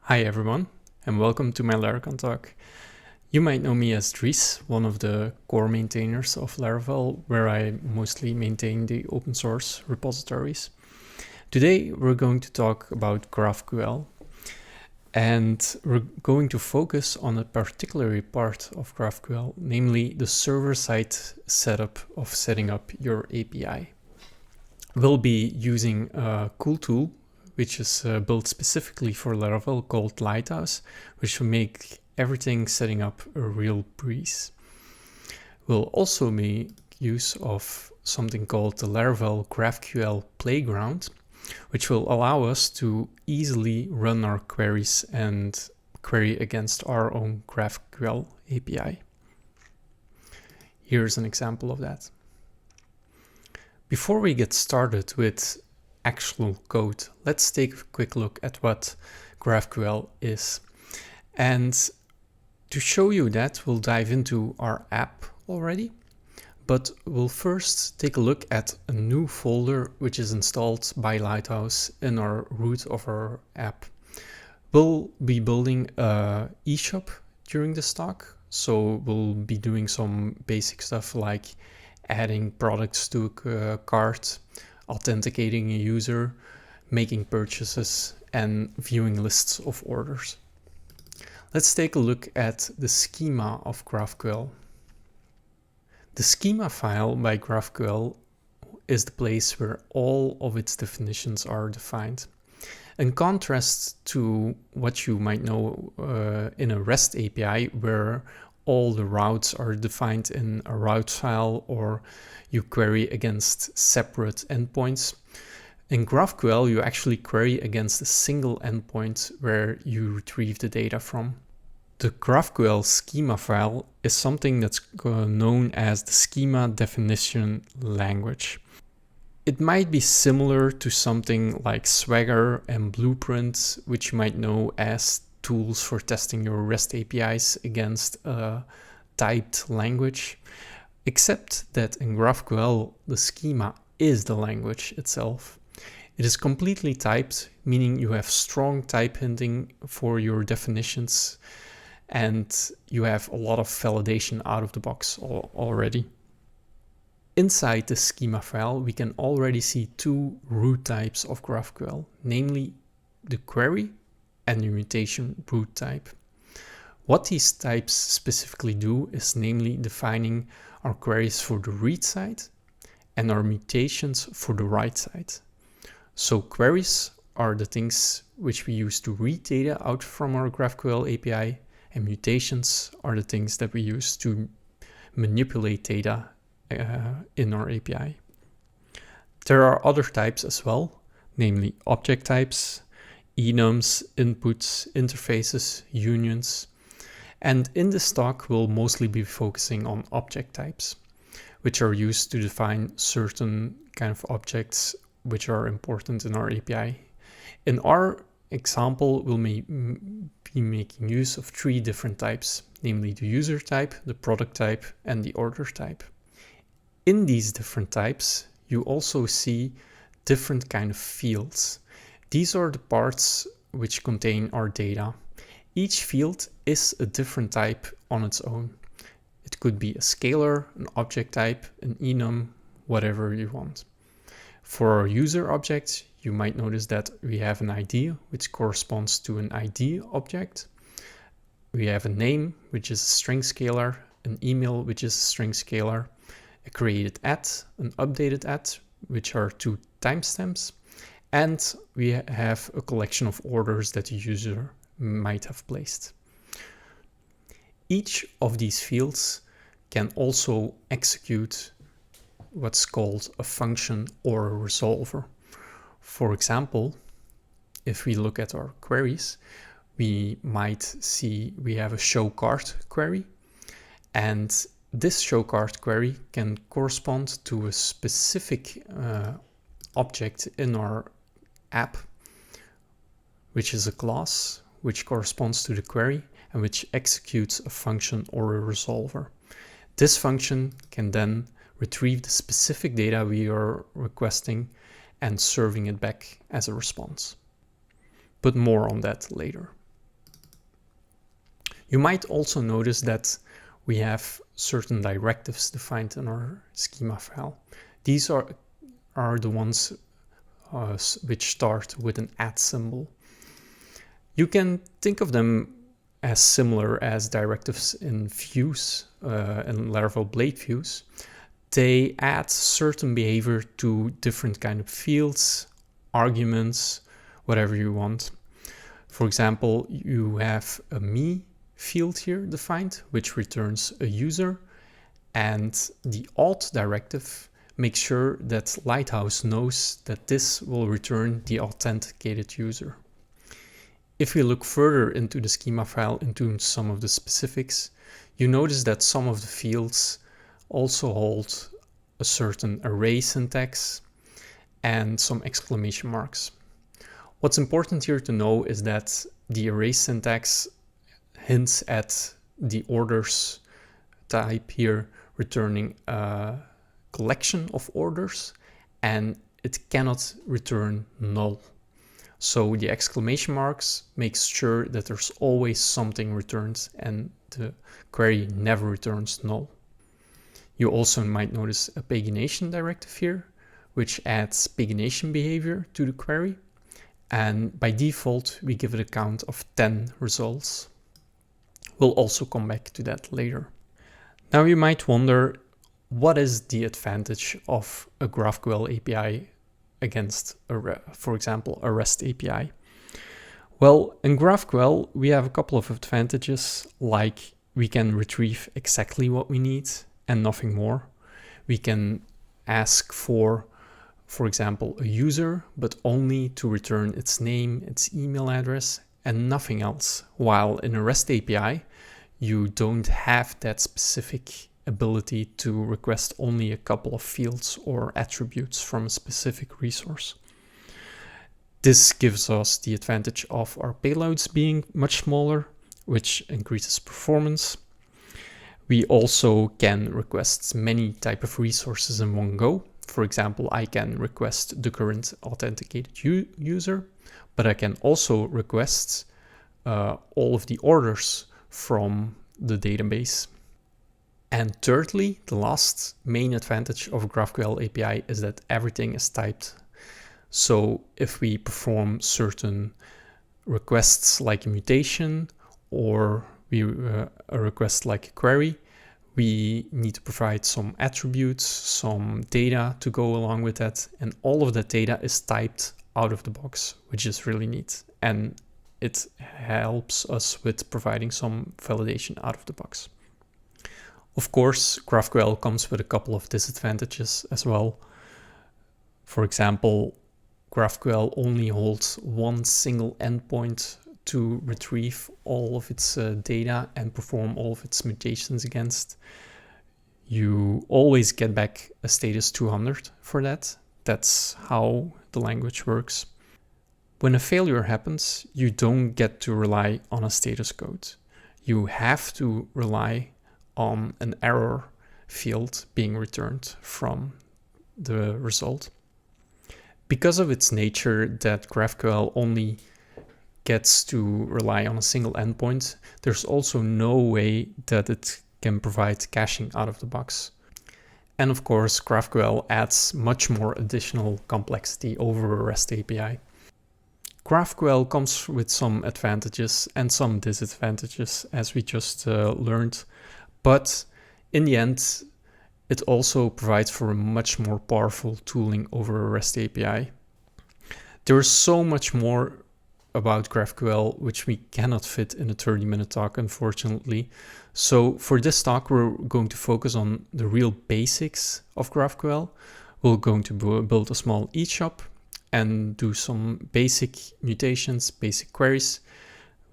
Hi everyone, and welcome to my Laracon talk. You might know me as Dries, one of the core maintainers of Laravel, where I mostly maintain the open source repositories. Today we're going to talk about GraphQL, and we're going to focus on a particular part of GraphQL, namely the server-side setup of setting up your API. We'll be using a cool tool which is built specifically for Laravel called Lighthouse, which will make everything setting up a real breeze. We'll also make use of something called the Laravel GraphQL Playground, which will allow us to easily run our queries and query against our own GraphQL API. Here's an example of that. Before we get started with actual code, let's take a quick look at what GraphQL is. And to show you that, we'll dive into our app already, but we'll first take a look at a new folder which is installed by Lighthouse in our root of our app. We'll be building an eShop during this talk, so we'll be doing some basic stuff like adding products to a cart, authenticating a user, making purchases, and viewing lists of orders. Let's take a look at the schema of GraphQL. The schema file by GraphQL is the place where all of its definitions are defined. In contrast to what you might know in a REST API, where all the routes are defined in a route file or you query against separate endpoints. In GraphQL, you actually query against a single endpoint where you retrieve the data from. The GraphQL schema file is something that's known as the Schema Definition Language. It might be similar to something like Swagger and Blueprint, which you might know as tools for testing your REST APIs against a typed language, except that in GraphQL, the schema is the language itself. It is completely typed, meaning you have strong type hinting for your definitions, and you have a lot of validation out of the box already. Inside the schema file, we can already see two root types of GraphQL, namely the query and the mutation root type. What these types specifically do is namely defining our queries for the read side and our mutations for the write side. So queries are the things which we use to read data out from our GraphQL API, and mutations are the things that we use to manipulate data in our API. There are other types as well, namely object types, enums, inputs, interfaces, unions. And in this talk, we'll mostly be focusing on object types, which are used to define certain kind of objects which are important in our API. In our example, we'll be making use of three different types, namely the user type, the product type, and the order type. In these different types, you also see different kind of fields. These are the parts which contain our data. Each field is a different type on its own. It could be a scalar, an object type, an enum, whatever you want. For our user object, you might notice that we have an ID, which corresponds to an ID object. We have a name, which is a string scalar, an email, which is a string scalar, a created at, an updated at, which are two timestamps, and we have a collection of orders that the user might have placed. Each of these fields can also execute what's called a function or a resolver. For example, if we look at our queries, we might see we have a show cart query, and this show cart query can correspond to a specific object in our app, which is a class which corresponds to the query and which executes a function or a resolver. This function can then retrieve the specific data we are requesting and serving it back as a response. But more on that later. You might also notice that we have certain directives defined in our schema file. These are the ones which start with an @ symbol. You can think of them as similar as directives in views, in Laravel Blade views. They add certain behavior to different kind of fields, arguments, whatever you want. For example, you have a me field here defined, which returns a user, and the auth directive makes sure that Lighthouse knows that this will return the authenticated user. If we look further into the schema file, into some of the specifics, you notice that some of the fields also hold a certain array syntax and some exclamation marks. What's important here to know is that the array syntax hints at the orders type here returning a collection of orders, and it cannot return null. So the exclamation marks makes sure that there's always something returned and the query never returns null. You also might notice a pagination directive here, which adds pagination behavior to the query. And by default, we give it a count of 10 results. We'll also come back to that later. Now you might wonder, what is the advantage of a GraphQL API against, for example, a REST API? Well, in GraphQL, we have a couple of advantages, like we can retrieve exactly what we need and nothing more. We can ask for example, a user, but only to return its name, its email address, and nothing else. While in a REST API, you don't have that specific ability to request only a couple of fields or attributes from a specific resource. This gives us the advantage of our payloads being much smaller, which increases performance. We also can request many types of resources in one go. For example, I can request the current authenticated user, but I can also request all of the orders from the database. And thirdly, the last main advantage of GraphQL API is that everything is typed. So if we perform certain requests like a mutation or a request like a query, we need to provide some attributes, some data to go along with that. And all of that data is typed out of the box, which is really neat. And it helps us with providing some validation out of the box. Of course, GraphQL comes with a couple of disadvantages as well. For example, GraphQL only holds one single endpoint to retrieve all of its data and perform all of its mutations against. You always get back a status 200 for that. That's how the language works. When a failure happens, you don't get to rely on a status code. You have to rely on an error field being returned from the result. Because of its nature that GraphQL only gets to rely on a single endpoint, there's also no way that it can provide caching out of the box. And of course, GraphQL adds much more additional complexity over a REST API. GraphQL comes with some advantages and some disadvantages, as we just learned, but in the end, it also provides for a much more powerful tooling over a REST API. There is so much more about GraphQL, which we cannot fit in a 30-minute talk, unfortunately. So for this talk, we're going to focus on the real basics of GraphQL. We're going to build a small eShop and do some basic mutations, basic queries.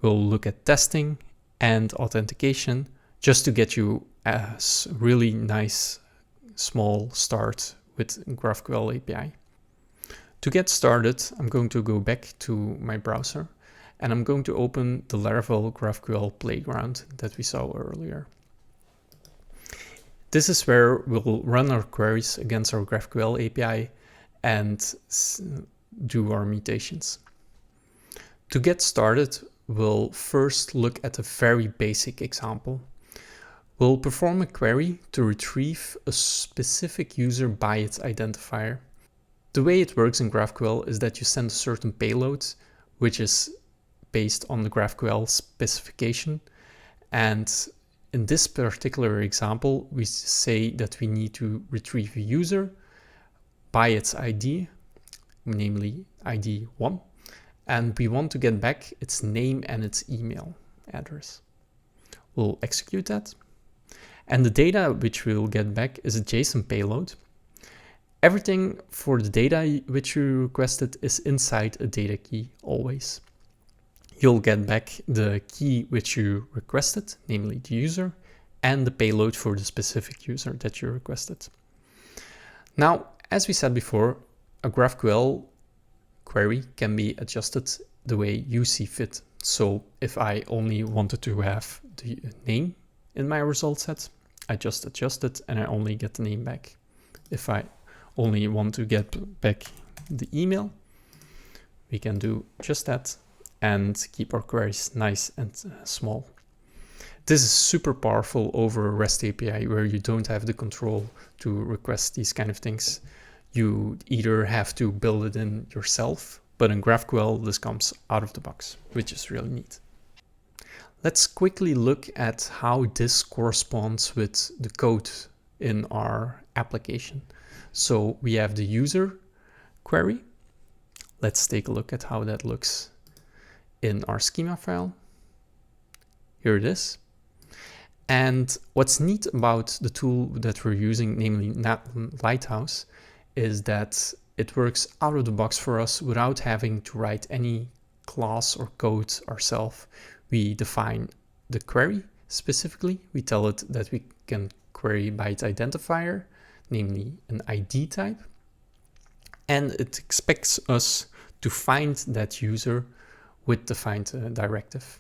We'll look at testing and authentication just to get you a really nice small start with GraphQL API. To get started, I'm going to go back to my browser and I'm going to open the Laravel GraphQL playground that we saw earlier. This is where we'll run our queries against our GraphQL API and do our mutations. To get started, we'll first look at a very basic example. We'll perform a query to retrieve a specific user by its identifier. The way it works in GraphQL is that you send a certain payload, which is based on the GraphQL specification. And in this particular example, we say that we need to retrieve a user by its ID, namely ID 1. And we want to get back its name and its email address. We'll execute that. And the data which we'll get back is a JSON payload. Everything for the data which you requested is inside a data key always. You'll get back the key which you requested, namely the user, and the payload for the specific user that you requested. Now, as we said before, a GraphQL query can be adjusted the way you see fit. So if I only wanted to have the name in my result set, I just adjust it and I only get the name back. If I only want to get back the email, we can do just that and keep our queries nice and small. This is super powerful over a REST API where you don't have the control to request these kind of things. You either have to build it in yourself, but in GraphQL this comes out of the box, which is really neat. Let's quickly look at how this corresponds with the code in our application. So we have the user query. Let's take a look at how that looks in our schema file. Here it is. And what's neat about the tool that we're using, namely Lighthouse, is that it works out of the box for us without having to write any class or code ourselves. We define the query specifically. We tell it that we can query by its identifier, namely an ID type. And it expects us to find that user with the find directive.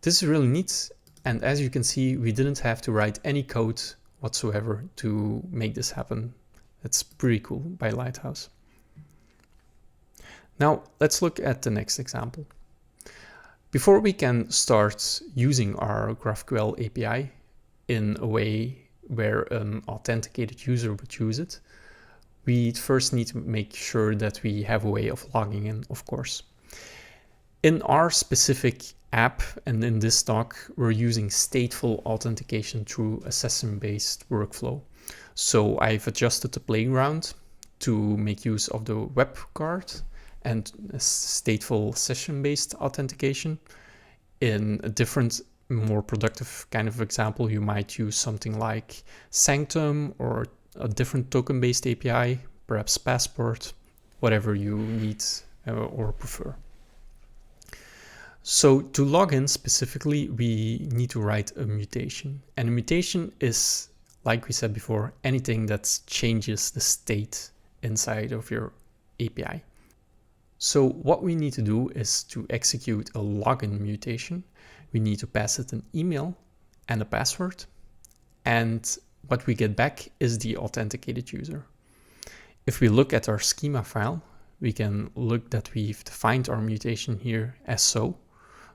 This is really neat. And as you can see, we didn't have to write any code whatsoever to make this happen. That's pretty cool by Lighthouse. Now let's look at the next example. Before we can start using our GraphQL API in a way where an authenticated user would use it, we first need to make sure that we have a way of logging in, of course. In our specific app and in this talk, we're using stateful authentication through a session-based workflow. So I've adjusted the playground to make use of the web card and a stateful session-based authentication. In a different, more productive kind of example, you might use something like Sanctum or a different token-based API, perhaps Passport, whatever you need or prefer. So to log in specifically, we need to write a mutation. And a mutation is, like we said before, anything that changes the state inside of your API. So what we need to do is to execute a login mutation. We need to pass it an email and a password. And what we get back is the authenticated user. If we look at our schema file, we can look that we've defined our mutation here as so.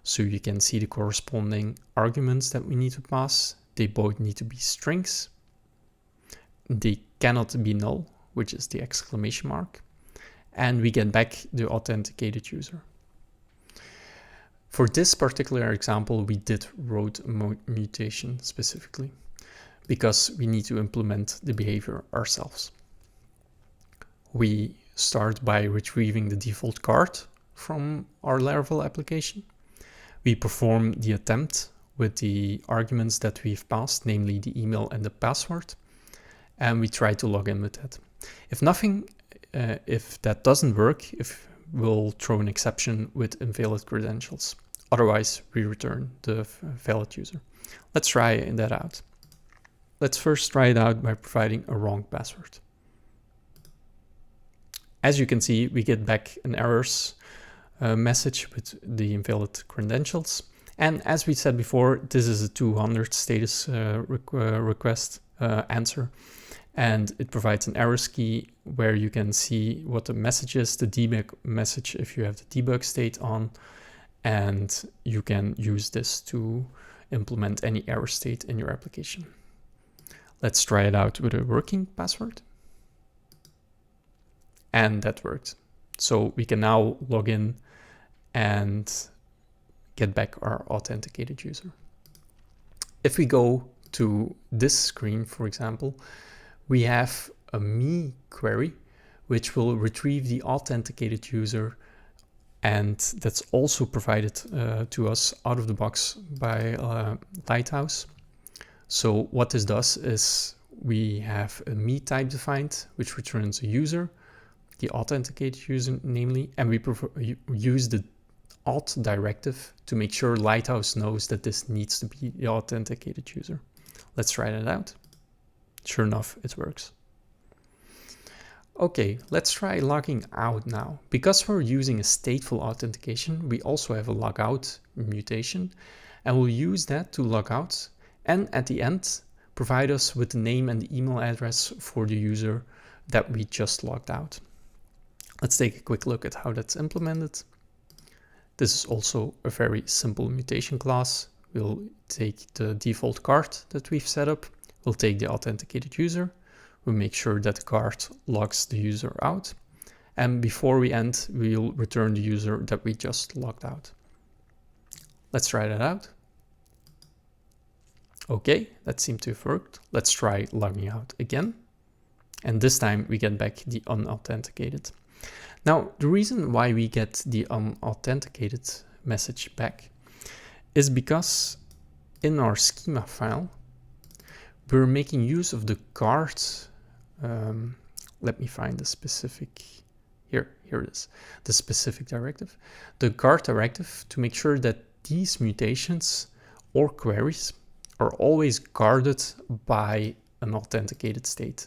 So you can see the corresponding arguments that we need to pass. They both need to be strings. They cannot be null, which is the exclamation mark. And we get back the authenticated user. For this particular example, we did wrote a mutation specifically because we need to implement the behavior ourselves. We start by retrieving the default card from our Laravel application. We perform the attempt with the arguments that we've passed, namely the email and the password, and we try to log in with that. If that doesn't work, we'll throw an exception with invalid credentials. Otherwise, we return the valid user. Let's try that out. Let's first try it out by providing a wrong password. As you can see, we get back an errors message with the invalid credentials. And as we said before, this is a 200 status request answer. And it provides an errors key where you can see what the message is, the debug message if you have the debug state on, and you can use this to implement any error state in your application. Let's try it out with a working password. And that worked. So we can now log in and get back our authenticated user. If we go to this screen, for example, we have a me query, which will retrieve the authenticated user, and that's also provided to us out of the box by Lighthouse. So what this does is we have a me type defined, which returns a user, the authenticated user namely, and we use the auth directive to make sure Lighthouse knows that this needs to be the authenticated user. Let's try that out. Sure enough, it works. Okay, let's try logging out now. Because we're using a stateful authentication, we also have a logout mutation, and we'll use that to log out, and at the end, provide us with the name and the email address for the user that we just logged out. Let's take a quick look at how that's implemented. This is also a very simple mutation class. We'll take the default card that we've set up. We'll take the authenticated user. We'll make sure that the card logs the user out. And before we end, we'll return the user that we just logged out. Let's try that out. Okay, that seemed to have worked. Let's try logging out again. And this time we get back the unauthenticated. Now, the reason why we get the unauthenticated message back is because in our schema file, we're making use of the card. Let me find the specific, here it is, the specific directive. The card directive to make sure that these mutations or queries are always guarded by an authenticated state.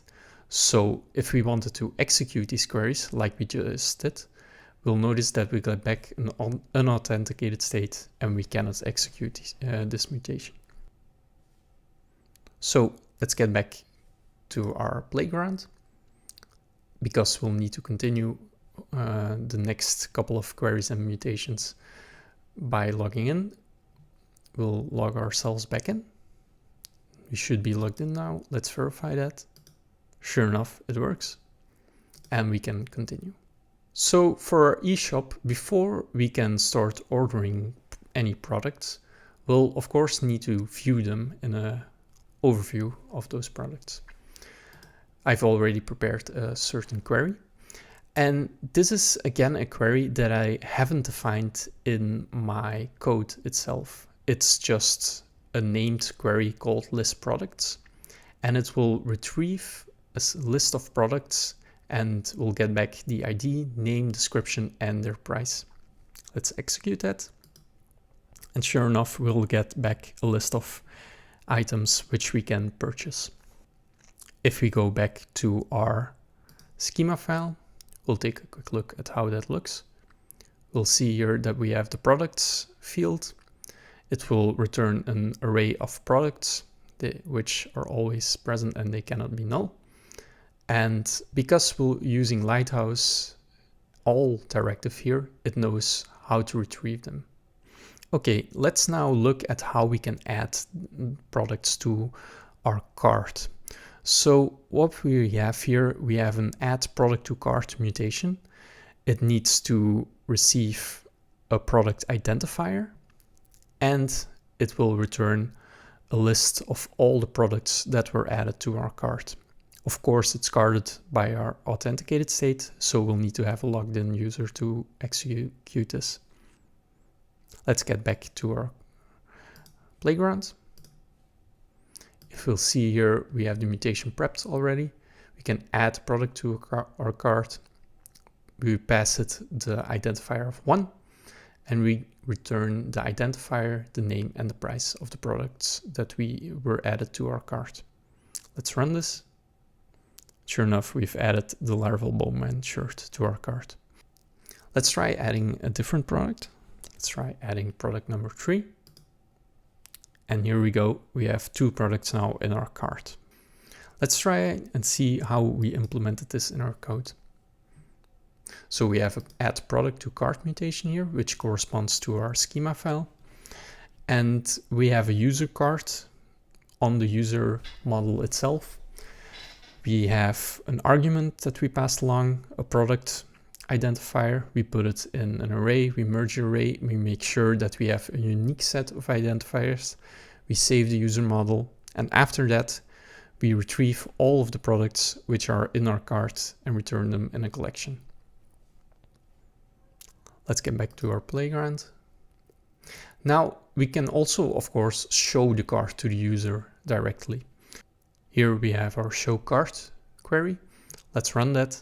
So if we wanted to execute these queries like we just did, we'll notice that we got back an unauthenticated state and we cannot execute this mutation. So let's get back to our playground, because we'll need to continue the next couple of queries and mutations by logging in. We'll log ourselves back in. We should be logged in now. Let's verify that. Sure enough, it works, and we can continue. So for our eShop, before we can start ordering any products, we'll of course need to view them in an overview of those products. I've already prepared a certain query, and this is again a query that I haven't defined in my code itself. It's just a named query called list products, and it will retrieve a list of products and we'll get back the ID, name, description, and their price. Let's execute that. And sure enough, we'll get back a list of items which we can purchase. If we go back to our schema file, we'll take a quick look at how that looks. We'll see here that we have the products field. It will return an array of products which are always present and they cannot be null. And because we're using Lighthouse all directive here, it knows how to retrieve them. Okay, let's now look at how we can add products to our cart. So what we have here, we have an add product to cart mutation. It needs to receive a product identifier, and it will return a list of all the products that were added to our cart. Of course, it's guarded by our authenticated state, so we'll need to have a logged in user to execute this. Let's get back to our playground. If we'll see here, we have the mutation prepped already. We can add product to our cart. We pass it the identifier of 1, and we return the identifier, the name, and the price of the products that we were added to our cart. Let's run this. Sure enough, we've added the Laravel Bowman shirt to our cart. Let's try adding a different product. Let's try adding product number 3. And here we go. We have 2 products now in our cart. Let's try and see how we implemented this in our code. So we have an add product to cart mutation here, which corresponds to our schema file. And we have a user cart on the user model itself. We have an argument that we passed along, a product identifier. We put it in an array, we merge the array, we make sure that we have a unique set of identifiers. We save the user model, and after that, we retrieve all of the products which are in our cart and return them in a collection. Let's get back to our playground. Now we can also, of course, show the cart to the user directly. Here we have our show cart query. Let's run that.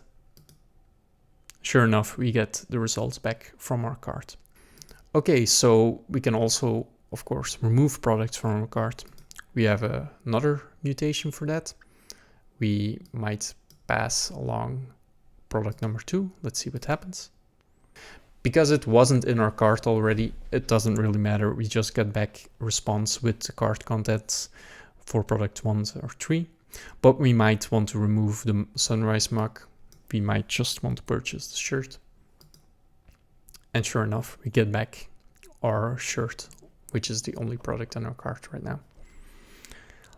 Sure enough, we get the results back from our cart. Okay, so we can also, of course, remove products from our cart. We have another mutation for that. We might pass along product number 2. Let's see what happens. Because it wasn't in our cart already, it doesn't really matter. We just get back response with the cart contents for product 1 or 3. But we might want to remove the sunrise mug. We might just want to purchase the shirt. And sure enough, we get back our shirt, which is the only product in our cart right now.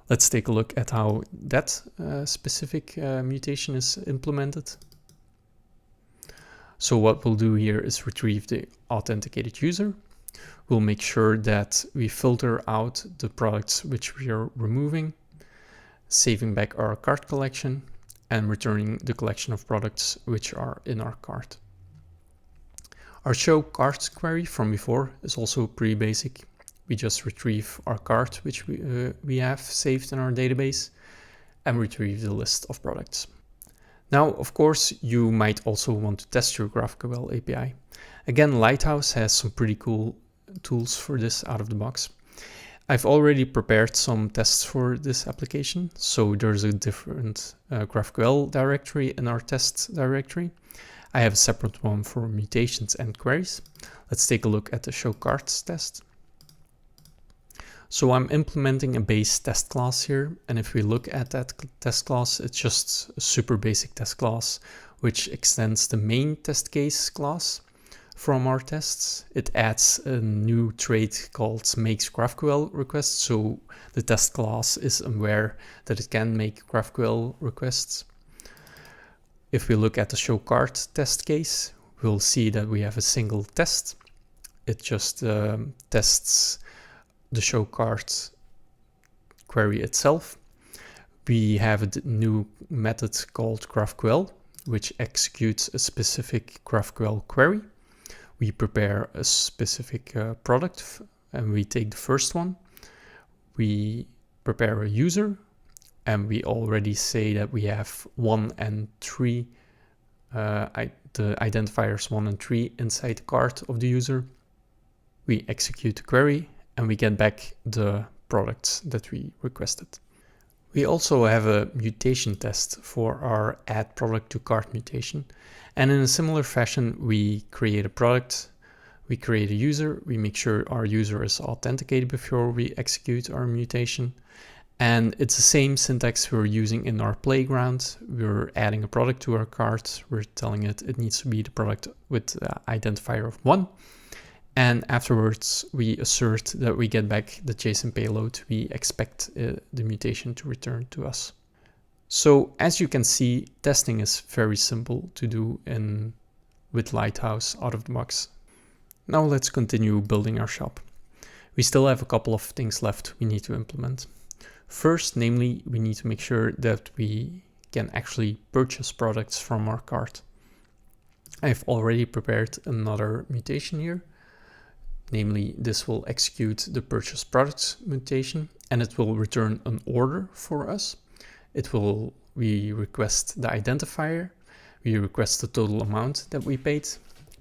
Let's take a look at how that specific mutation is implemented. So what we'll do here is retrieve the authenticated user. We'll make sure that we filter out the products which we are removing, saving back our cart collection, and returning the collection of products which are in our cart. Our show carts query from before is also pretty basic. We just retrieve our cart which we have saved in our database and retrieve the list of products. Now, of course, you might also want to test your GraphQL API. Again, Lighthouse has some pretty cool tools for this out of the box. I've already prepared some tests for this application. So there's a different GraphQL directory in our tests directory. I have a separate one for mutations and queries. Let's take a look at the show carts test. So I'm implementing a base test class here. And if we look at that test class, it's just a super basic test class, which extends the main test case class from our tests. It adds a new trait called makes GraphQL requests. So the test class is aware that it can make GraphQL requests. If we look at the show cart test case, we'll see that we have a single test. It just tests the show cart query itself. We have a new method called GraphQL, which executes a specific GraphQL query. We prepare a specific product and we take the first one. We prepare a user and we already say that we have 1 and 3, the identifiers 1 and 3 inside the cart of the user. We execute the query and we get back the products that we requested. We also have a mutation test for our add product to cart mutation. And in a similar fashion, we create a product, we create a user, we make sure our user is authenticated before we execute our mutation. And it's the same syntax we're using in our playground. We're adding a product to our cart. We're telling it needs to be the product with the identifier of 1. And afterwards, we assert that we get back the JSON payload we expect the mutation to return to us. So as you can see, testing is very simple to do with Lighthouse out of the box. Now let's continue building our shop. We still have a couple of things left we need to implement. First, namely, we need to make sure that we can actually purchase products from our cart. I've already prepared another mutation here. Namely, this will execute the purchase products mutation and it will return an order for us. We request the identifier, we request the total amount that we paid,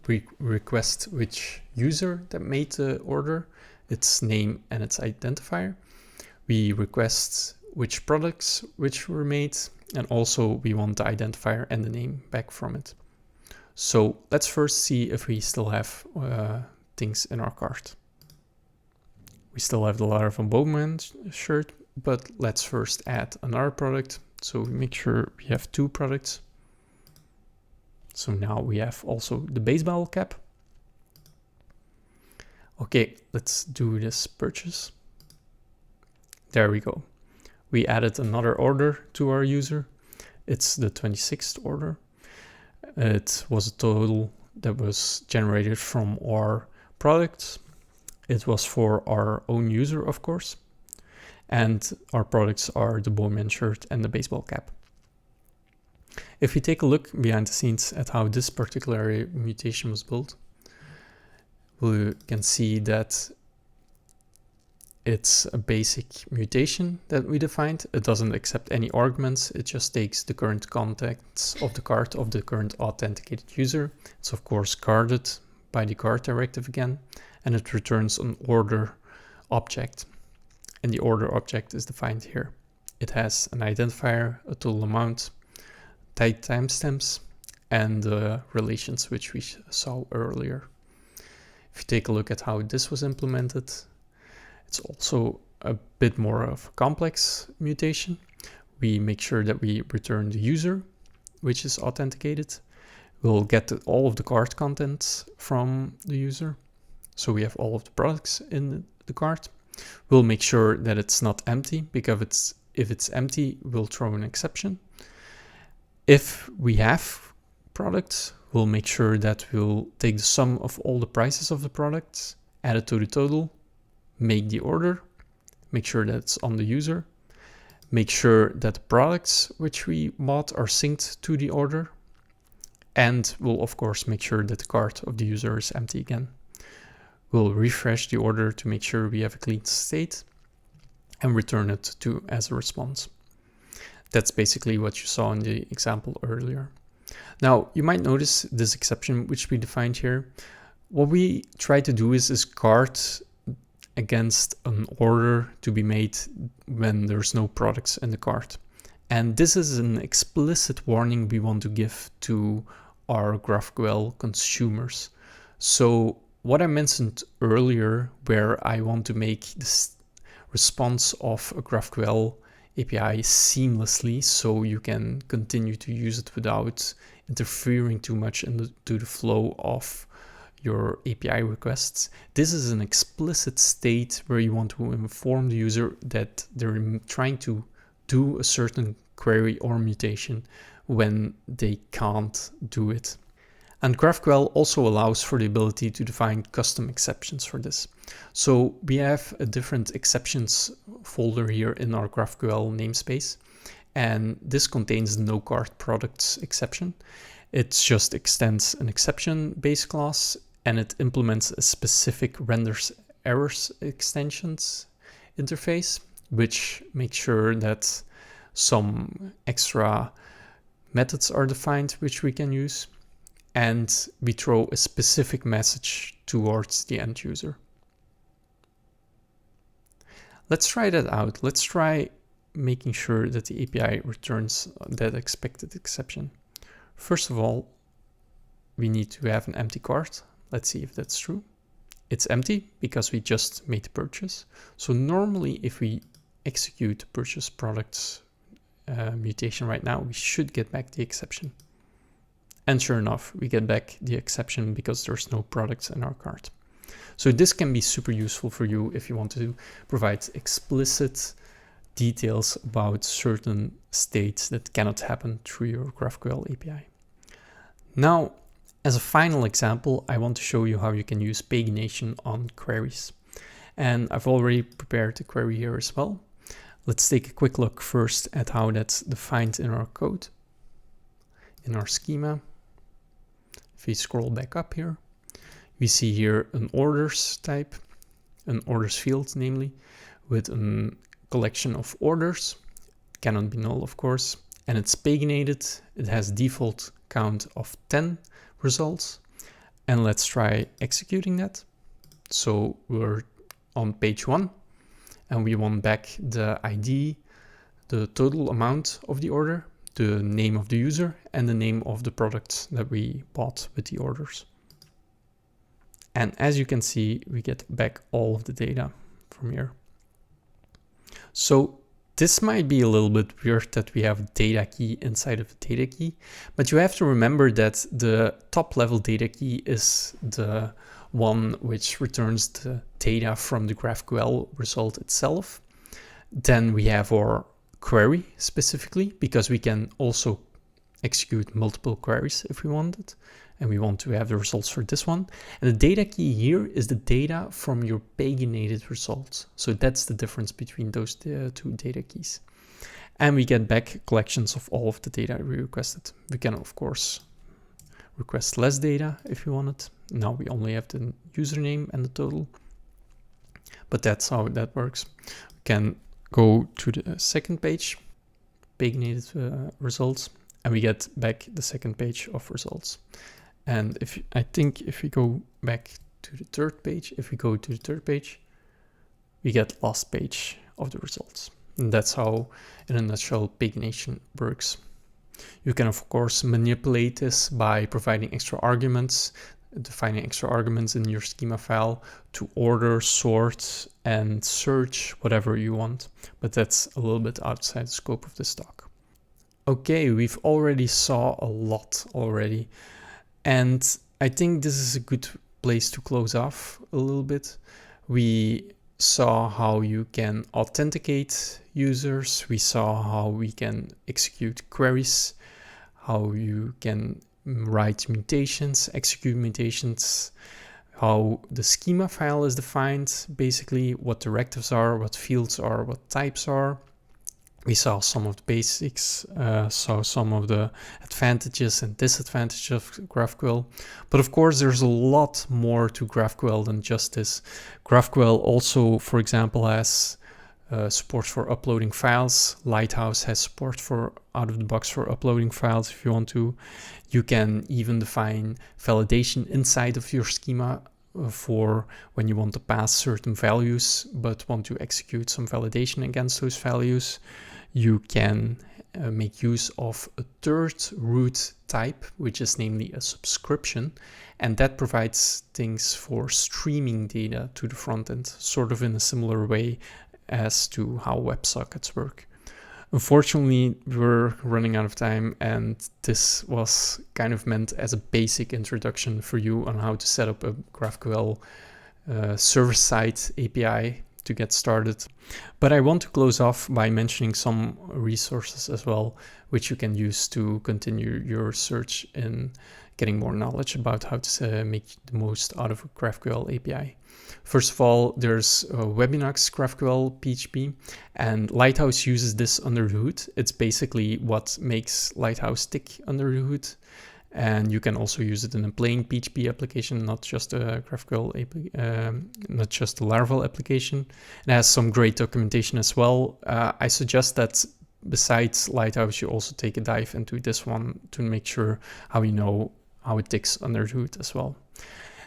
we request which user that made the order, its name and its identifier. We request which products which were made, and also we want the identifier and the name back from it. So let's first see if we still have things in our cart. We still have the Laravel Bowman shirt, but let's first add another product. So we make sure we have 2 products. So now we have also the baseball cap. Okay, let's do this purchase. There we go. We added another order to our user. It's the 26th order. It was a total that was generated from our products. It was for our own user, of course. And our products are the Bowman shirt and the baseball cap. If we take a look behind the scenes at how this particular mutation was built, we can see that it's a basic mutation that we defined. It doesn't accept any arguments. It just takes the current contents of the card of the current authenticated user. It's of course guarded by the guard directive again, and it returns an order object. And the order object is defined here. It has an identifier, a total amount, tight timestamps, and the relations which we saw earlier. If you take a look at how this was implemented, it's also a bit more of a complex mutation. We make sure that we return the user, which is authenticated. We'll get all of the cart contents from the user. So we have all of the products in the cart. We'll make sure that it's not empty, because if it's empty, we'll throw an exception. If we have products, we'll make sure that we'll take the sum of all the prices of the products, add it to the total, make the order, make sure that it's on the user, make sure that the products which we bought are synced to the order, and we'll of course make sure that the cart of the user is empty again. We'll refresh the order to make sure we have a clean state and return it to as a response. That's basically what you saw in the example earlier. Now, you might notice this exception which we defined here. What we try to do is guard against an order to be made when there's no products in the cart. And this is an explicit warning we want to give to our GraphQL consumers. So what I mentioned earlier, where I want to make this response of a GraphQL API seamlessly so you can continue to use it without interfering too much into the flow of your API requests. This is an explicit state where you want to inform the user that they're trying to do a certain query or mutation when they can't do it. And GraphQL also allows for the ability to define custom exceptions for this. So we have a different exceptions folder here in our GraphQL namespace, and this contains the no cart products exception. It just extends an exception base class, and it implements a specific renders errors extensions interface, which makes sure that some extra methods are defined which we can use, and we throw a specific message towards the end user. Let's try that out. Let's try making sure that the API returns that expected exception. First of all, we need to have an empty cart. Let's see if that's true. It's empty because we just made the purchase. So normally if we execute purchase products mutation right now, we should get back the exception. And sure enough, we get back the exception because there's no products in our cart. So this can be super useful for you if you want to provide explicit details about certain states that cannot happen through your GraphQL API. Now, as a final example, I want to show you how you can use pagination on queries. And I've already prepared a query here as well. Let's take a quick look first at how that's defined in our code, in our schema. If we scroll back up here, we see here an orders type, an orders field, namely, with a collection of orders. It cannot be null, of course, and it's paginated. It has default count of 10 results. And let's try executing that. So we're on page 1, and we want back the ID, the total amount of the order, the name of the user, and the name of the product that we bought with the orders. And as you can see, we get back all of the data from here. So This might be a little bit weird that we have a data key inside of a data key, but you have to remember that the top level data key is the one which returns the data from the GraphQL result itself. Then we have our query specifically, because we can also execute multiple queries if we wanted, and we want to have the results for this one. And the data key here is the data from your paginated results. So that's the difference between those two data keys. And we get back collections of all of the data we requested. We can, of course, request less data if we wanted. Now we only have the username and the total, but that's how that works. We can go to the second page, paginated results, and we get back the second page of results. And I think if we go back to the third page, we get last page of the results. And that's how, in a nutshell, pagination works. You can, of course, manipulate this by providing extra arguments, defining extra arguments in your schema file to order, sort, and search whatever you want. But that's a little bit outside the scope of this talk. Okay, we've already saw a lot already. And I think this is a good place to close off a little bit. We saw how you can authenticate users. We saw how we can execute queries, how you can write mutations, execute mutations, how the schema file is defined, basically what directives are, what fields are, what types are. We saw some of the basics, saw some of the advantages and disadvantages of GraphQL. But of course, there's a lot more to GraphQL than just this. GraphQL also, for example, has support for uploading files. Lighthouse has support for out of the box for uploading files if you want to. You can even define validation inside of your schema for when you want to pass certain values but want to execute some validation against those values. You can make use of a third root type, which is namely a subscription, and that provides things for streaming data to the front end, sort of in a similar way as to how WebSockets work. Unfortunately, we're running out of time, and this was kind of meant as a basic introduction for you on how to set up a GraphQL server-side API to get started. But I want to close off by mentioning some resources as well, which you can use to continue your search in getting more knowledge about how to make the most out of a GraphQL API. First of all, there's Webinox GraphQL PHP, and Lighthouse uses this under the hood. It's basically what makes Lighthouse tick under the hood. And you can also use it in a plain PHP application, not just a GraphQL API, not just a Laravel application. It has some great documentation as well. I suggest that besides Lighthouse, you also take a dive into this one to make sure how you know how it ticks under the hood as well.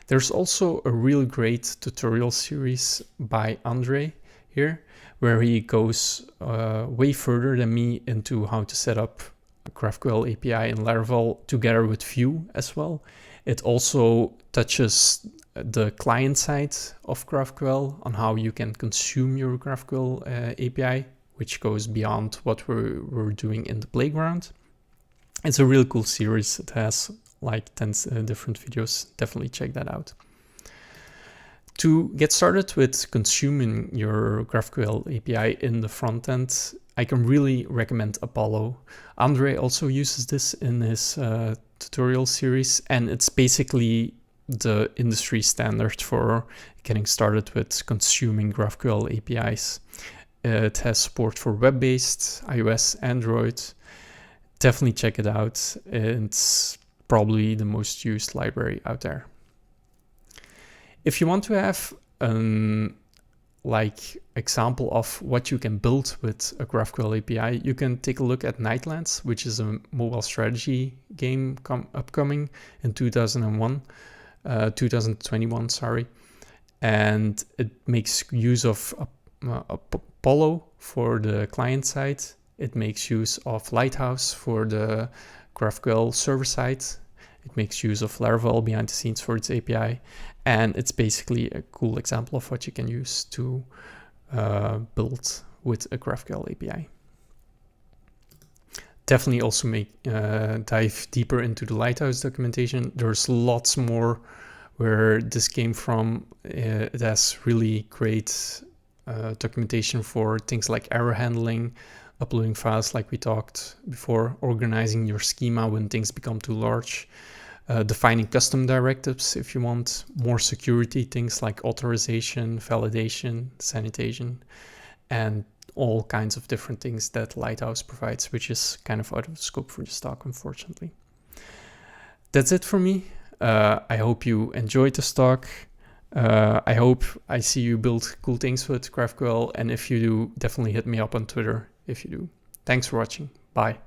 There's also a really great tutorial series by Andre here, where he goes way further than me into how to set up a GraphQL API in Laravel together with Vue as well. It also touches the client side of GraphQL on how you can consume your GraphQL API, which goes beyond what we're doing in the playground. It's a really cool series. It has like 10 different videos. Definitely check that out. To get started with consuming your GraphQL API in the front end, I can really recommend Apollo. Andre also uses this in his tutorial series, and it's basically the industry standard for getting started with consuming GraphQL APIs. It has support for web-based, iOS, Android. Definitely check it out. It's probably the most used library out there. If you want to have an example of what you can build with a GraphQL API, you can take a look at Nightlands, which is a mobile strategy game upcoming in 2021, sorry. And it makes use of Apollo for the client side. It makes use of Lighthouse for the GraphQL server side. It makes use of Laravel behind the scenes for its API. And it's basically a cool example of what you can use to build with a GraphQL API. Definitely also dive deeper into the Lighthouse documentation. There's lots more where this came from. It has really great documentation for things like error handling, uploading files like we talked before, organizing your schema when things become too large, defining custom directives if you want, more security, things like authorization, validation, sanitation, and all kinds of different things that Lighthouse provides, which is kind of out of scope for this talk, unfortunately. That's it for me. I hope you enjoyed this talk. I hope I see you build cool things with GraphQL, and if you do, definitely hit me up on Twitter if you do. Thanks for watching. Bye.